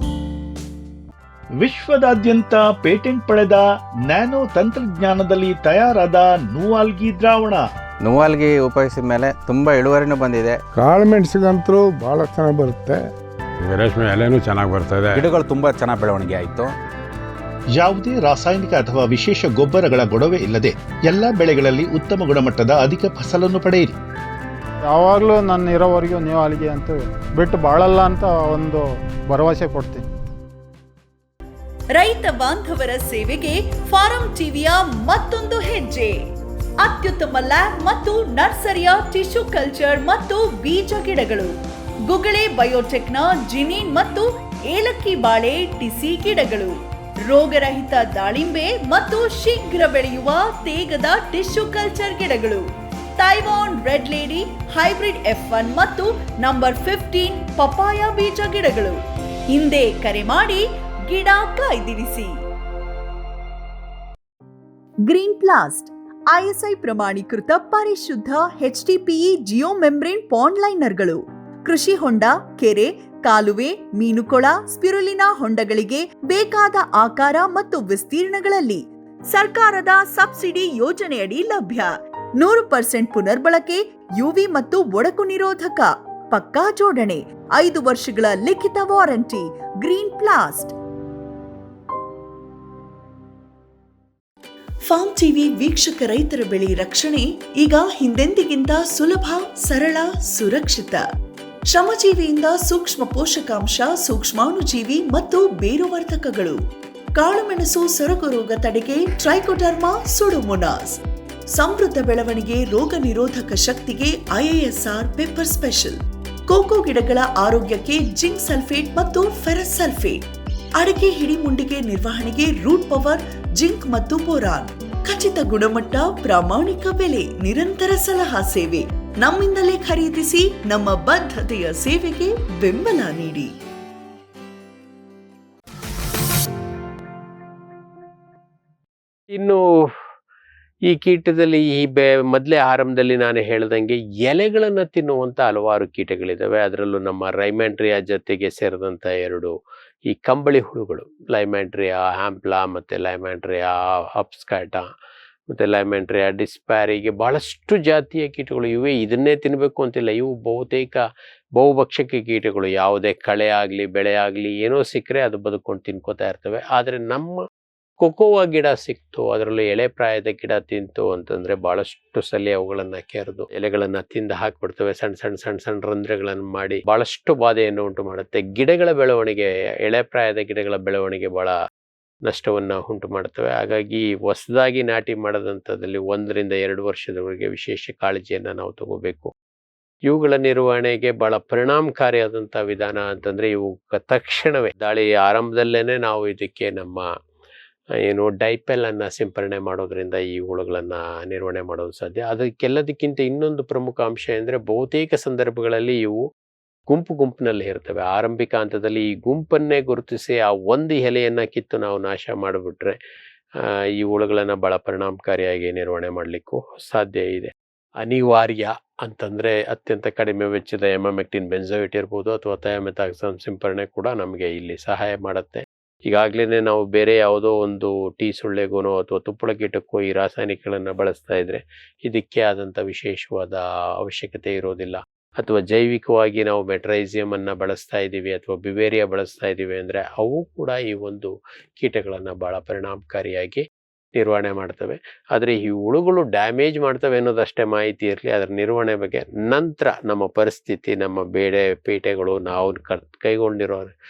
ವಿಶ್ವದಾದ್ಯಂತ ಪೇಟೆಂಟ್ ಪಡೆದ ನ್ಯಾನೋ ತಂತ್ರಜ್ಞಾನದಲ್ಲಿ ತಯಾರಾದ ನೂವಾಲ್ಗಿ ದ್ರಾವಣ. ನೂವಾಲ್ಗಿ ಉಪಯೋಗಿಸಿದ ಮೇಲೆ ತುಂಬಾ ಇಳುವರಿನೂ ಬಂದಿದೆ. ಕಾಳು ಮೆಣಸಿಗಂತೂ ಬಹಳ ಚೆನ್ನಾಗಿ ಬರುತ್ತೆ. ರೇಷ್ಮೆ ಎಲೆನೂ ಚೆನ್ನಾಗಿ ಬರ್ತದೆ. ಗಿಡಗಳು ತುಂಬಾ ಚೆನ್ನಾಗಿ ಬೆಳವಣಿಗೆ ಆಯಿತು. ಯಾವುದೇ ರಾಸಾಯನಿಕ ಅಥವಾ ವಿಶೇಷ ಗೊಬ್ಬರಗಳ ಗೊಡವೆ ಇಲ್ಲದೆ ಎಲ್ಲ ಬೆಳೆಗಳಲ್ಲಿ ಉತ್ತಮ ಗುಣಮಟ್ಟದ ಅಧಿಕ ಫಸಲನ್ನು ಪಡೆಯಿರಿ. ಯಾವಾಗಲೂ ನನ್ನ ಇರೋವರೆಗೂ ನೀವು ಅಲ್ಲಿಗೆ ಅಂತ ಬಿಟ್ಟು ಬಾಳಲ್ಲ ಅಂತ ಒಂದು ಭರವಸೆ ಕೊಡ್ತೀನಿ. ರೈತ ಬಾಂಧವರ ಸೇವೆಗೆ ಫಾರಂ ಟಿವಿಯ ಮತ್ತೊಂದು ಹೆಜ್ಜೆ. ಅತ್ಯುತ್ತಮ ಲ್ಯಾಬ್ ಮತ್ತು ನರ್ಸರಿಯ ಟಿಶ್ಯೂ ಕಲ್ಚರ್ ಮತ್ತು ಬೀಜ ಗಿಡಗಳು. ಗುಗಳೆ ಬಯೋಟೆಕ್ನ ಜಿನಿನ್ ಮತ್ತು ಏಲಕ್ಕಿ ಬಾಳೆ ಟಿಸಿ ಗಿಡಗಳು. ರೋಗರಹಿತ ದಾಳಿಂಬೆ ಮತ್ತು ಶೀಘ್ರ ಬೆಳೆಯುವ ತೇಗದ ಟಿಶ್ಯೂ ಕಲ್ಚರ್ ಗಿಡಗಳು. Taiwan red lady hybrid F1 ಮತ್ತು ನಂಬರ್ 15 ಪಪಾಯ ಬೀಜ ಗಿಡಗಳು. ಹಿಂದೆ ಕರೆ ಮಾಡಿ ಗಿಡ ಕಾಯ್ದಿರಿಸಿ. ಗ್ರೀನ್ ಪ್ಲಾಸ್ಟ್ ಐಎಸ್ಐ ಪ್ರಮಾಣೀಕೃತ ಪರಿಶುದ್ಧ HDPE ಜಿಯೋ ಮೆಂಬ್ರೇನ್ ಪಾಂಡ್ ಲೈನರ್ಗಳು. ಕೃಷಿ ಹೊಂಡ, ಕೆರೆ, ಕಾಲುವೆ, ಮೀನುಕೊಳ, ಸ್ಪಿರುಲಿನಾ ಹೊಂಡಗಳಿಗೆ ಬೇಕಾದ ಆಕಾರ ಮತ್ತು ವಿಸ್ತೀರ್ಣಗಳಲ್ಲಿ ಸರ್ಕಾರದ ಸಬ್ಸಿಡಿ ಯೋಜನೆಯಡಿ ಲಭ್ಯ. 100% ಪುನರ್ಬಳಕೆ, ಯುವಿ ಮತ್ತು ಒಡಕು ನಿರೋಧಕ, ಪಕ್ಕಾ ಜೋಡಣೆ, 5 ವರ್ಷಗಳ ಲಿಖಿತ ವಾರಂಟಿ. ಗ್ರೀನ್ ಪ್ಲಾಸ್ಟ್. ಫಾರ್ಮ್ ಟಿವಿ ವೀಕ್ಷಕ ರೈತರ ಬೆಳೆ ರಕ್ಷಣೆ ಈಗ ಹಿಂದೆಂದಿಗಿಂತ ಸುಲಭ, ಸರಳ, ಸುರಕ್ಷಿತ. ಶ್ರಮಜೀವಿಯಿಂದ ಸೂಕ್ಷ್ಮ ಪೋಷಕಾಂಶ, ಸೂಕ್ಷ್ಮಾಣುಜೀವಿ ಮತ್ತು ಬೇರುವರ್ಧಕಗಳು. ಕಾಳುಮೆಣಸು ಸೊರಗು ರೋಗ ತಡೆಗೆ ಟ್ರೈಕೋಡರ್ಮಾ ಸುಡೋಮೋನಾಸ್. ಸಮೃದ್ಧ ಬೆಳವಣಿಗೆ, ರೋಗ ನಿರೋಧಕ ಶಕ್ತಿಗೆ IISR ಪೆಪ್ಪರ್ ಸ್ಪೆಷಲ್. ಕೋಕೋ ಗಿಡಗಳ ಆರೋಗ್ಯಕ್ಕೆ ಜಿಂಕ್ ಸಲ್ಫೇಟ್ ಮತ್ತು ಫೆರಸ್ ಸಲ್ಫೇಟ್. ಅಡಿಕೆ ಹಿಡಿಮುಂಡಿಗೆ ನಿರ್ವಹಣೆಗೆ ರೂಟ್ ಪವರ್, ಜಿಂಕ್ ಮತ್ತು ಬೋರಾನ್. ಖಚಿತ ಗುಣಮಟ್ಟ, ಪ್ರಾಮಾಣಿಕ ಬೆಲೆ, ನಿರಂತರ ಸಲಹಾ ಸೇವೆ. ನಮ್ಮಿಂದಲೇ ಖರೀದಿಸಿ, ನಮ್ಮ ಬದ್ಧತೆಯ ಸೇವೆಗೆ ಬೆಂಬಲ ನೀಡಿ. ಇನ್ನು ಈ ಕೀಟದಲ್ಲಿ ಮೊದಲೇ ಆರಂಭದಲ್ಲಿ ನಾನು ಹೇಳ್ದಂಗೆ ಎಲೆಗಳನ್ನು ತಿನ್ನುವಂಥ ಹಲವಾರು ಕೀಟಗಳಿದ್ದಾವೆ. ಅದರಲ್ಲೂ ನಮ್ಮ ರೈಮ್ಯಾಂಡ್ರಿಯಾ ಜೊತೆಗೆ ಸೇರಿದಂಥ 2 ಈ ಕಂಬಳಿ ಹುಳುಗಳು, ಲೈಮ್ಯಾಂಡ್ರಿಯಾ ಹ್ಯಾಂಪ್ಲಾ ಮತ್ತು ಲೈಮ್ಯಾಂಡ್ರಿಯಾ ಅಬ್ಸ್ಕ್ಯಾಟಾ ಮತ್ತು ಲೈಮ್ಯಾಂಡ್ರಿಯಾ ಡಿಸ್ಪ್ಯಾರಿಗೆ ಬಹಳಷ್ಟು ಜಾತಿಯ ಕೀಟಗಳು ಇವೆ. ಇದನ್ನೇ ತಿನ್ನಬೇಕು ಅಂತಿಲ್ಲ. ಇವು ಬಹುತೇಕ ಬಹುಭಕ್ಷಕ ಕೀಟಗಳು. ಯಾವುದೇ ಕಳೆ ಆಗಲಿ ಬೆಳೆ ಆಗಲಿ ಏನೋ ಸಿಕ್ಕರೆ ಅದು ಬದುಕೊಂಡು ತಿನ್ಕೋತಾ ಇರ್ತವೆ. ಆದರೆ ನಮ್ಮ ಕೊಕೋವಾ ಗಿಡ ಸಿಕ್ತು, ಅದರಲ್ಲೂ ಎಳೆ ಪ್ರಾಯದ ಗಿಡ ತಿಂತು ಅಂತಂದರೆ ಭಾಳಷ್ಟು ಸಲ ಅವುಗಳನ್ನು ಕೆರೆದು ಎಲೆಗಳನ್ನು ತಿಂದು ಹಾಕಿಬಿಡ್ತವೆ. ಸಣ್ಣ ಸಣ್ಣ ಸಣ್ಣ ಸಣ್ಣ ರಂಧ್ರಗಳನ್ನು ಮಾಡಿ ಭಾಳಷ್ಟು ಬಾಧೆಯನ್ನು ಉಂಟು ಮಾಡುತ್ತೆ. ಗಿಡಗಳ ಬೆಳವಣಿಗೆ, ಎಳೆ ಪ್ರಾಯದ ಗಿಡಗಳ ಬೆಳವಣಿಗೆ ಭಾಳ ನಷ್ಟವನ್ನು ಉಂಟು ಮಾಡ್ತವೆ. ಹಾಗಾಗಿ ಹೊಸದಾಗಿ ನಾಟಿ ಮಾಡೋದಂಥದ್ದಲ್ಲಿ 1 ರಿಂದ 2 ವರ್ಷದವರೆಗೆ ವಿಶೇಷ ಕಾಳಜಿಯನ್ನು ನಾವು ತಗೋಬೇಕು. ಇವುಗಳ ನಿರ್ವಹಣೆಗೆ ಭಾಳ ಪರಿಣಾಮಕಾರಿಯಾದಂಥ ವಿಧಾನ ಅಂತಂದರೆ ಇವು ತಕ್ಷಣವೇ ದಾಳಿ ಆರಂಭದಲ್ಲೇ ನಾವು ಇದಕ್ಕೆ ನಮ್ಮ ಡೈಪೆಲನ್ನು ಸಿಂಪರಣೆ ಮಾಡೋದ್ರಿಂದ ಈ ಹುಳುಗಳನ್ನು ನಿರ್ವಹಣೆ ಮಾಡೋದು ಸಾಧ್ಯ. ಅದಕ್ಕೆಲ್ಲದಕ್ಕಿಂತ ಇನ್ನೊಂದು ಪ್ರಮುಖ ಅಂಶ ಅಂದರೆ ಬಹುತೇಕ ಸಂದರ್ಭಗಳಲ್ಲಿ ಇವು ಗುಂಪಿನಲ್ಲಿ ಇರ್ತವೆ. ಆರಂಭಿಕ ಹಂತದಲ್ಲಿ ಈ ಗುಂಪನ್ನೇ ಗುರುತಿಸಿ ಆ ಒಂದು ಎಲೆಯನ್ನು ಕಿತ್ತು ನಾವು ನಾಶ ಮಾಡಿಬಿಟ್ರೆ ಈ ಹುಳುಗಳನ್ನು ಭಾಳ ಪರಿಣಾಮಕಾರಿಯಾಗಿ ನಿರ್ವಹಣೆ ಮಾಡಲಿಕ್ಕೂ ಸಾಧ್ಯ ಇದೆ. ಅನಿವಾರ್ಯ ಅಂತಂದರೆ ಅತ್ಯಂತ ಕಡಿಮೆ ವೆಚ್ಚದ ಎಮಾಮೆಕ್ಟಿನ್ ಬೆಂಜೋಯೇಟ್ ಇರ್ಬೋದು ಅಥವಾ ಥಯಾಮೆಥಾಕ್ಸಾಮ್ ಸಿಂಪರಣೆ ಕೂಡ ನಮಗೆ ಇಲ್ಲಿ ಸಹಾಯ ಮಾಡುತ್ತೆ. ಈಗಾಗಲೇ ನಾವು ಬೇರೆ ಯಾವುದೋ ಒಂದು ಟೀ ಸೊಳ್ಳೆಗೋ ಅಥವಾ ತುಪ್ಪಳ ಕೀಟಕ್ಕೋ ಈ ರಾಸಾಯನಿಕಗಳನ್ನು ಬಳಸ್ತಾ ಇದ್ರೆ ಇದಕ್ಕೆ ಆದಂಥ ವಿಶೇಷವಾದ ಅವಶ್ಯಕತೆ ಇರೋದಿಲ್ಲ. ಅಥವಾ ಜೈವಿಕವಾಗಿ ನಾವು ಮೆಟ್ರೈಸಿಯಮನ್ನು ಬಳಸ್ತಾ ಇದ್ದೀವಿ ಅಥವಾ ಬಿವೇರಿಯಾ ಬಳಸ್ತಾ ಇದ್ದೀವಿ ಅಂದರೆ ಅವು ಕೂಡ ಈ ಒಂದು ಕೀಟಗಳನ್ನು ಭಾಳ ಪರಿಣಾಮಕಾರಿಯಾಗಿ ನಿರ್ವಹಣೆ ಮಾಡ್ತವೆ. ಆದರೆ ಈ ಹುಳುಗಳು ಡ್ಯಾಮೇಜ್ ಮಾಡ್ತವೆ ಅನ್ನೋದಷ್ಟೇ ಮಾಹಿತಿ ಇರಲಿ. ಅದರ ನಿರ್ವಹಣೆ ಬಗ್ಗೆ ನಂತರ ನಮ್ಮ ಪರಿಸ್ಥಿತಿ, ನಮ್ಮ ಬೇಳೆ ಪೇಟೆಗಳು, ನಾವು ಕೈಗೊಂಡಿರೋ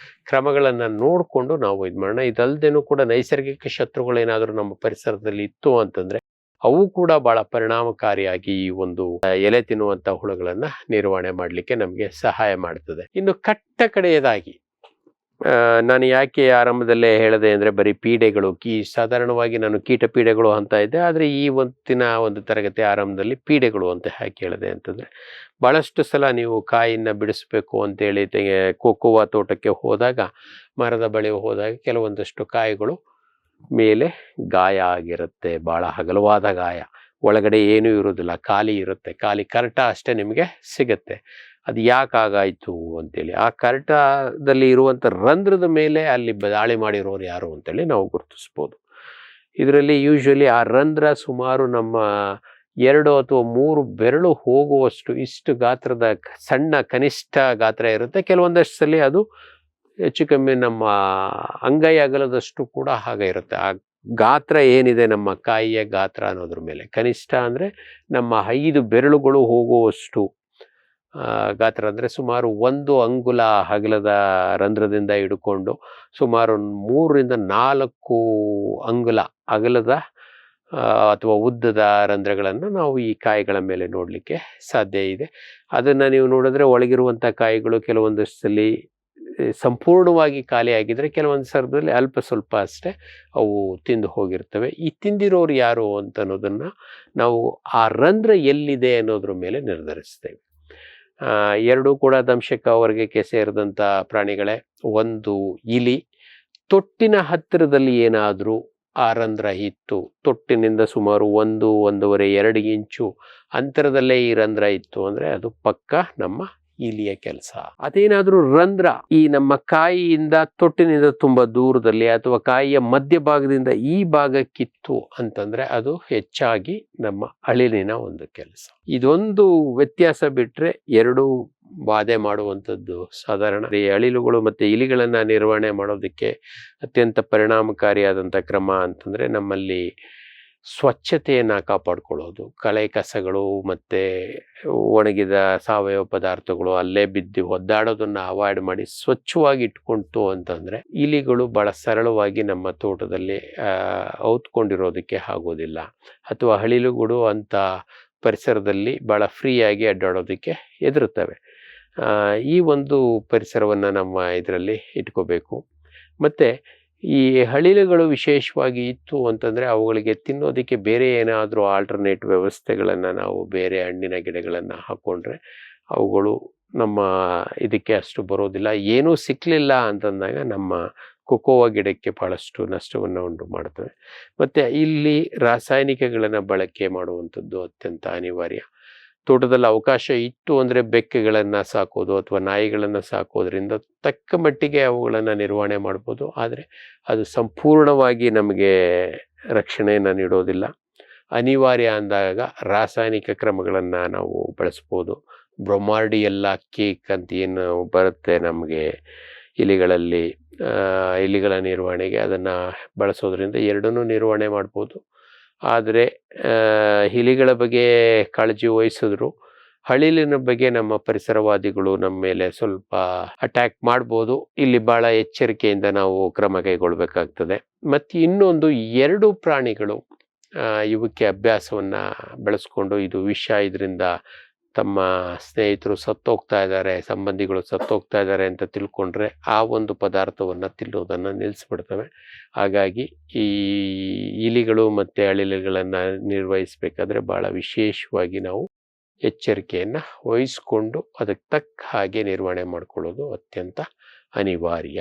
ಕ್ರಮಗಳನ್ನು ನೋಡಿಕೊಂಡು ನಾವು ಇದು ಮಾಡೋಣ. ಇದಲ್ಲದೇನೂ ಕೂಡ ನೈಸರ್ಗಿಕ ಶತ್ರುಗಳೇನಾದರೂ ನಮ್ಮ ಪರಿಸರದಲ್ಲಿ ಇತ್ತು ಅಂತಂದರೆ ಅವು ಕೂಡ ಭಾಳ ಪರಿಣಾಮಕಾರಿಯಾಗಿ ಈ ಒಂದು ಎಲೆ ತಿನ್ನುವಂಥ ಹುಳುಗಳನ್ನು ನಿರ್ವಹಣೆ ಮಾಡಲಿಕ್ಕೆ ನಮಗೆ ಸಹಾಯ ಮಾಡ್ತದೆ. ಇನ್ನು ಕಡೆಯದಾಗಿ ನಾನು ಯಾಕೆ ಆರಂಭದಲ್ಲೇ ಹೇಳಿದೆ ಅಂದರೆ ಬರೀ ಪೀಡೆಗಳು, ಸಾಧಾರಣವಾಗಿ ನಾನು ಕೀಟ ಪೀಡೆಗಳು ಅಂತ ಇದ್ದೆ. ಆದರೆ ಈ ಒಂದು ತರಗತಿ ಆರಂಭದಲ್ಲಿ ಪೀಡೆಗಳು ಅಂತ ಯಾಕೆ ಹೇಳಿದೆ ಅಂತಂದರೆ ಭಾಳಷ್ಟು ಸಲ ನೀವು ಕಾಯಿಯನ್ನು ಬಿಡಿಸ್ಬೇಕು ಅಂತೇಳಿ ಕೋಕೋವಾ ತೋಟಕ್ಕೆ ಹೋದಾಗ, ಮರದ ಬಳಿ ಹೋದಾಗ ಕೆಲವೊಂದಷ್ಟು ಕಾಯಿಗಳು ಮೇಲೆ ಗಾಯ ಆಗಿರುತ್ತೆ. ಭಾಳ ಹಗಲವಾದ ಗಾಯ, ಒಳಗಡೆ ಏನೂ ಇರೋದಿಲ್ಲ, ಖಾಲಿ ಇರುತ್ತೆ. ಖಾಲಿ ಕರ್ಟ ಅಷ್ಟೇ ನಿಮಗೆ ಸಿಗುತ್ತೆ. ಅದು ಯಾಕಾಗಾಯಿತು ಅಂತೇಳಿ ಆ ಕರ್ಟದಲ್ಲಿ ಇರುವಂಥ ರಂಧ್ರದ ಮೇಲೆ ಅಲ್ಲಿ ದಾಳಿ ಮಾಡಿರೋರು ಯಾರು ಅಂತೇಳಿ ನಾವು ಗುರುತಿಸ್ಬೋದು. ಇದರಲ್ಲಿ ಯೂಶ್ವಲಿ ಆ ರಂಧ್ರ ಸುಮಾರು ನಮ್ಮ 2 ಅಥವಾ 3 ಬೆರಳು ಹೋಗುವಷ್ಟು ಇಷ್ಟು ಗಾತ್ರದ ಸಣ್ಣ ಕನಿಷ್ಠ ಗಾತ್ರ ಇರುತ್ತೆ. ಕೆಲವೊಂದಷ್ಟು ಸಲ ಅದು ಹೆಚ್ಚು ಕಮ್ಮಿ ನಮ್ಮ ಅಂಗೈ ಅಗಲದಷ್ಟು ಕೂಡ ಹಾಗೆ ಇರುತ್ತೆ. ಆ ಗಾತ್ರ ಏನಿದೆ ನಮ್ಮ ಕಾಯಿಯ ಗಾತ್ರ ಅನ್ನೋದ್ರ ಮೇಲೆ, ಕನಿಷ್ಠ ಅಂದರೆ ನಮ್ಮ 5 ಬೆರಳುಗಳು ಹೋಗುವಷ್ಟು ಗಾತ್ರ, ಅಂದರೆ ಸುಮಾರು 1 ಅಂಗುಲ ಅಗಲದ ರಂಧ್ರದಿಂದ ಹಿಡ್ಕೊಂಡು ಸುಮಾರು 3 ರಿಂದ 4 ಅಂಗುಲ ಅಗಲದ ಅಥವಾ ಉದ್ದದ ರಂಧ್ರಗಳನ್ನು ನಾವು ಈ ಕಾಯಿಗಳ ಮೇಲೆ ನೋಡಲಿಕ್ಕೆ ಸಾಧ್ಯ ಇದೆ. ಅದನ್ನು ನೀವು ನೋಡಿದ್ರೆ ಒಳಗಿರುವಂಥ ಕಾಯಿಗಳು ಕೆಲವೊಂದಷ್ಟಲ್ಲಿ ಸಂಪೂರ್ಣವಾಗಿ ಖಾಲಿಯಾಗಿದ್ದರೆ ಕೆಲವೊಂದು ಸಂದರ್ಭದಲ್ಲಿ ಅಲ್ಪ ಸ್ವಲ್ಪ ಅಷ್ಟೇ ಅವು ತಿಂದು ಹೋಗಿರ್ತವೆ. ಈ ತಿಂದಿರೋರು ಯಾರು ಅಂತ ಅನ್ನೋದನ್ನು ನಾವು ಆ ರಂಧ್ರ ಎಲ್ಲಿದೆ ಅನ್ನೋದ್ರ ಮೇಲೆ ನಿರ್ಧರಿಸ್ತೇವೆ. 2 ಕೂಡ ದಂಶಕ ವರ್ಗಕ್ಕೆ ಸೇರಿದಂಥ ಪ್ರಾಣಿಗಳೇ. ಒಂದು ಇಲಿ, ತೊಟ್ಟಿನ ಹತ್ತಿರದಲ್ಲಿ ಏನಾದರೂ ಆ ರಂಧ್ರ ಇತ್ತು, ತೊಟ್ಟಿನಿಂದ ಸುಮಾರು 1-1.5-2 ಇಂಚು ಅಂತರದಲ್ಲೇ ಈ ರಂಧ್ರ ಇತ್ತು ಅಂದರೆ ಅದು ಪಕ್ಕ ನಮ್ಮ ಇಲಿಯ ಕೆಲಸ. ಅದೇನಾದರೂ ರಂಧ್ರ ಈ ನಮ್ಮ ಕಾಯಿಯಿಂದ ತೊಟ್ಟಿನಿಂದ ತುಂಬ ದೂರದಲ್ಲಿ ಅಥವಾ ಕಾಯಿಯ ಮಧ್ಯಭಾಗದಿಂದ ಈ ಭಾಗಕ್ಕಿತ್ತು ಅಂತಂದರೆ ಅದು ಹೆಚ್ಚಾಗಿ ನಮ್ಮ ಅಳಿಲಿನ ಒಂದು ಕೆಲಸ. ಇದೊಂದು ವ್ಯತ್ಯಾಸ ಬಿಟ್ಟರೆ 2 ಬಾಧೆ ಮಾಡುವಂಥದ್ದು ಸಾಧಾರಣ. ಈ ಅಳಿಲುಗಳು ಮತ್ತು ಇಲಿಗಳನ್ನು ನಿರ್ವಹಣೆ ಮಾಡೋದಕ್ಕೆ ಅತ್ಯಂತ ಪರಿಣಾಮಕಾರಿಯಾದಂಥ ಕ್ರಮ ಅಂತಂದರೆ ನಮ್ಮಲ್ಲಿ ಸ್ವಚ್ಛತೆಯನ್ನು ಕಾಪಾಡ್ಕೊಳ್ಳೋದು, ಕಳೆ ಕಸಗಳು ಮತ್ತು ಒಣಗಿದ ಸಾವಯವ ಪದಾರ್ಥಗಳು ಅಲ್ಲೇ ಬಿದ್ದು ಒದ್ದಾಡೋದನ್ನು ಅವಾಯ್ಡ್ ಮಾಡಿ ಸ್ವಚ್ಛವಾಗಿ ಇಟ್ಕೊಂತು ಅಂತಂದರೆ ಇಲಿಗಳು ಭಾಳ ಸರಳವಾಗಿ ನಮ್ಮ ತೋಟದಲ್ಲಿ ಔತ್ಕೊಂಡಿರೋದಕ್ಕೆ ಆಗೋದಿಲ್ಲ. ಅಥವಾ ಅಳಿಲುಗಳು ಅಂಥ ಪರಿಸರದಲ್ಲಿ ಭಾಳ ಫ್ರೀಯಾಗಿ ಅಡ್ಡಾಡೋದಕ್ಕೆ ಹೆದರುತ್ತವೆ. ಈ ಒಂದು ಪರಿಸರವನ್ನು ನಮ್ಮ ಇದರಲ್ಲಿ ಇಟ್ಕೋಬೇಕು. ಮತ್ತು ಈ ಅಳಿಲುಗಳು ವಿಶೇಷವಾಗಿ ಇತ್ತು ಅಂತಂದರೆ ಅವುಗಳಿಗೆ ತಿನ್ನೋದಕ್ಕೆ ಬೇರೆ ಏನಾದರೂ ಆಲ್ಟರ್ನೇಟ್ ವ್ಯವಸ್ಥೆಗಳನ್ನು ನಾವು ಬೇರೆ ಹಣ್ಣಿನ ಗಿಡಗಳನ್ನು ಹಾಕ್ಕೊಂಡ್ರೆ ಅವುಗಳು ನಮ್ಮ ಇದಕ್ಕೆ ಅಷ್ಟು ಬರೋದಿಲ್ಲ. ಏನೂ ಸಿಕ್ಕಲಿಲ್ಲ ಅಂತಂದಾಗ ನಮ್ಮ ಕೊಕೋವಾ ಗಿಡಕ್ಕೆ ಭಾಳಷ್ಟು ನಷ್ಟವನ್ನು ಉಂಟು ಮಾಡ್ತವೆ. ಮತ್ತು ಇಲ್ಲಿ ರಾಸಾಯನಿಕಗಳನ್ನು ಬಳಕೆ ಮಾಡುವಂಥದ್ದು ಅತ್ಯಂತ ಅನಿವಾರ್ಯ. ತೋಟದಲ್ಲಿ ಅವಕಾಶ ಇತ್ತು ಅಂದರೆ ಬೆಕ್ಕುಗಳನ್ನು ಸಾಕೋದು ಅಥವಾ ನಾಯಿಗಳನ್ನು ಸಾಕೋದ್ರಿಂದ ತಕ್ಕ ಮಟ್ಟಿಗೆ ಅವುಗಳನ್ನು ನಿರ್ವಹಣೆ ಮಾಡ್ಬೋದು. ಆದರೆ ಅದು ಸಂಪೂರ್ಣವಾಗಿ ನಮಗೆ ರಕ್ಷಣೆಯನ್ನು ನೀಡೋದಿಲ್ಲ. ಅನಿವಾರ್ಯ ಅಂದಾಗ ರಾಸಾಯನಿಕ ಕ್ರಮಗಳನ್ನು ನಾವು ಬಳಸ್ಬೋದು. ಬ್ರೊಮಾರ್ಡಿಯೆಲ್ಲ ಕೇಕ್ ಅಂತ ಏನು ಬರುತ್ತೆ ನಮಗೆ ಇಲಿಗಳಲ್ಲಿ, ಇಲಿಗಳ ನಿರ್ವಹಣೆಗೆ ಅದನ್ನು ಬಳಸೋದ್ರಿಂದ ಎರಡನ್ನೂ ನಿರ್ವಹಣೆ ಮಾಡ್ಬೋದು. ಆದರೆ ಇಲಿಗಳ ಬಗ್ಗೆ ಕಾಳಜಿ ವಹಿಸಿದ್ರು ಅಳಿಲಿನ ಬಗ್ಗೆ ನಮ್ಮ ಪರಿಸರವಾದಿಗಳು ನಮ್ಮ ಮೇಲೆ ಸ್ವಲ್ಪ ಅಟ್ಯಾಕ್ ಮಾಡ್ಬೋದು. ಇಲ್ಲಿ ಭಾಳ ಎಚ್ಚರಿಕೆಯಿಂದ ನಾವು ಕ್ರಮ ಕೈಗೊಳ್ಬೇಕಾಗ್ತದೆ. ಮತ್ತು ಇನ್ನೊಂದು 2 ಪ್ರಾಣಿಗಳು ಇವಕ್ಕೆ ಅಭ್ಯಾಸವನ್ನು ಬೆಳೆಸ್ಕೊಂಡು ಇದು ವಿಷ, ಇದರಿಂದ ತಮ್ಮ ಸ್ನೇಹಿತರು ಸತ್ತೋಗ್ತಾ ಇದ್ದಾರೆ, ಸಂಬಂಧಿಗಳು ಸತ್ತೋಗ್ತಾ ಇದ್ದಾರೆ ಅಂತ ತಿಳ್ಕೊಂಡ್ರೆ ಆ ಒಂದು ಪದಾರ್ಥವನ್ನು ತಿನ್ನೋದನ್ನು ನಿಲ್ಲಿಸ್ಬಿಡ್ತವೆ. ಹಾಗಾಗಿ ಈ ಇಲಿಗಳು ಮತ್ತು ಅಳಿಲುಗಳನ್ನು ನಿರ್ವಹಿಸಬೇಕಾದ್ರೆ ಭಾಳ ವಿಶೇಷವಾಗಿ ನಾವು ಎಚ್ಚರಿಕೆಯನ್ನು ವಹಿಸ್ಕೊಂಡು ಅದಕ್ಕೆ ತಕ್ಕ ಹಾಗೆ ನಿರ್ವಹಣೆ ಮಾಡ್ಕೊಳ್ಳೋದು ಅತ್ಯಂತ ಅನಿವಾರ್ಯ.